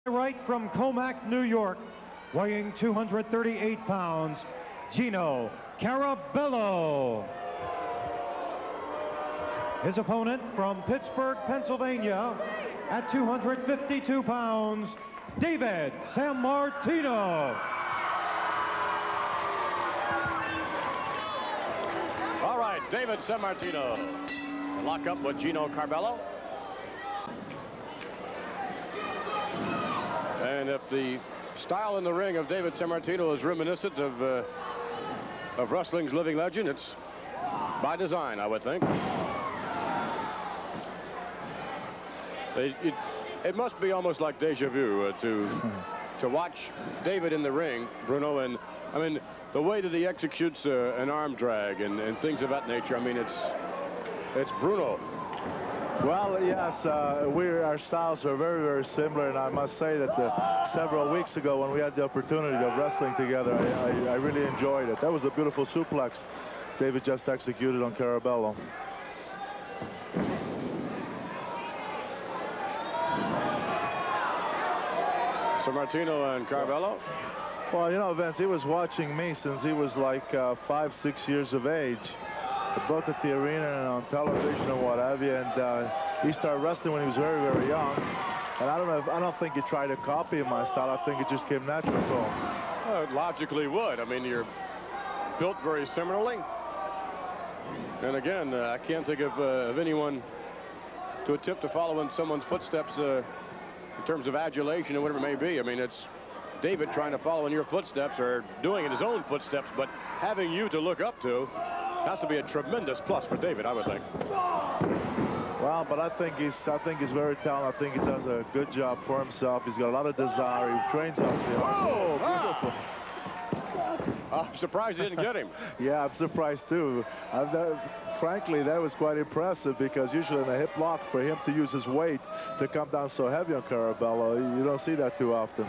Right from Comac, New York, weighing 238 pounds, Gino Carabello. His opponent from Pittsburgh, Pennsylvania, at 252 pounds, David Sammartino. All right, David Sammartino to lock up with Gino Carabello. And if the style in the ring of David Sammartino is reminiscent of wrestling's living legend, it's by design, I would think. It must be almost like deja vu to watch David in the ring, Bruno, and I mean the way that he executes an arm drag and things of that nature. I mean, it's Bruno. Well, yes, our styles are very, very similar, and I must say that several weeks ago when we had the opportunity of wrestling together, I really enjoyed it. That was a beautiful suplex David just executed on Carabello. Sammartino and Carabello. Well, you know, Vince, he was watching me since he was like 5, 6 years of age, both at the arena and on television and what have you. And he started wrestling when he was very, very young. And I don't think he tried to copy my style. I think it just came natural to him. Well, it logically would. I mean, you're built very similarly. And again, I can't think of anyone to attempt to follow in someone's footsteps in terms of adulation or whatever it may be. I mean, it's David trying to follow in your footsteps or doing in his own footsteps, but having you to look up to has to be a tremendous plus for David, I would think. Well, but I think he's very talented. I think he does a good job for himself. He's got a lot of desire. He trains off the arm. Oh, beautiful. I'm surprised he didn't get him. Yeah, I'm surprised too. Frankly, that was quite impressive because usually in a hip lock, for him to use his weight to come down so heavy on Carabello, you don't see that too often.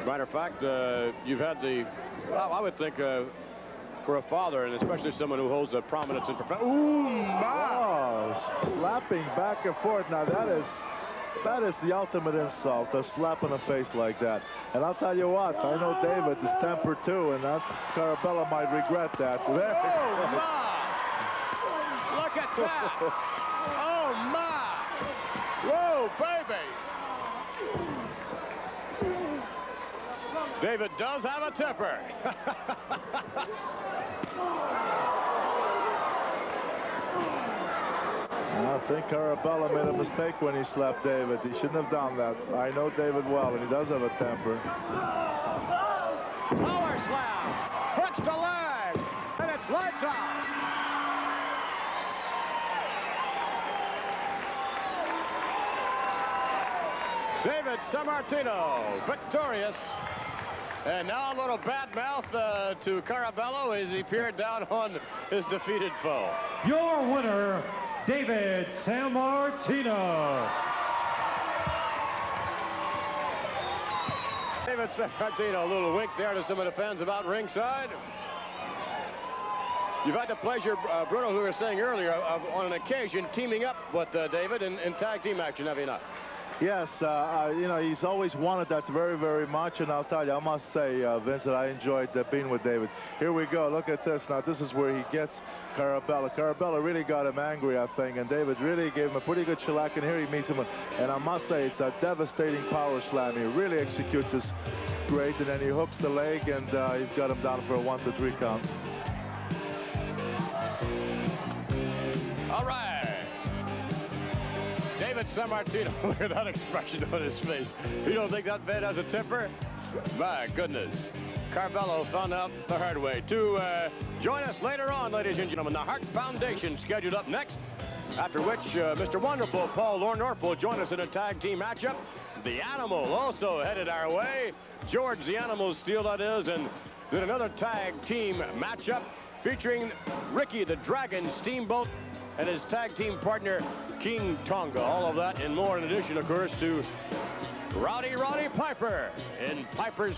Matter of fact, you've had well, I would think for a father, and especially someone who holds a prominence in profession. Ooh, my! Oh, slapping back and forth. Now that is the ultimate insult, a slap in the face like that. And I'll tell you what, I know David is tempered too, and that Carabello might regret that. Oh, my! Look at that! Oh, my! Whoa, baby! David does have a temper. I think Carabello made a mistake when he slapped David. He shouldn't have done that. I know David well, and he does have a temper. Power slam. Hooks the leg. And it's lights out. David Sammartino victorious. And now a little bad mouth to Carabello as he peered down on his defeated foe. Your winner, David Sammartino. David Sammartino, a little wink there to some of the fans about ringside. You've had the pleasure, Bruno, who we were saying earlier, of on an occasion teaming up with David in tag team action, have you not? Yes, you know, he's always wanted that very, very much, and I'll tell you, I must say, Vince, that I enjoyed being with David. Here we go. Look at this. Now, this is where he gets Carabello. Carabello really got him angry, I think, and David really gave him a pretty good shellac, and here he meets him. And I must say, it's a devastating power slam. He really executes this great, and then he hooks the leg, and he's got him down for a 1-2-3 count. All right. David Sammartino, look at that expression on his face. You don't think that man has a temper? My goodness. Carabello found out the hard way. To join us later on, ladies and gentlemen, the Hart Foundation scheduled up next, after which Mr. Wonderful Paul Lornorf will join us in a tag team matchup. The Animal also headed our way. George the Animal Steele, that is, and then another tag team matchup featuring Ricky the Dragon Steamboat and his tag team partner, King Tonga. All of that and more in addition, of course, to Rowdy Roddy Piper in Piper's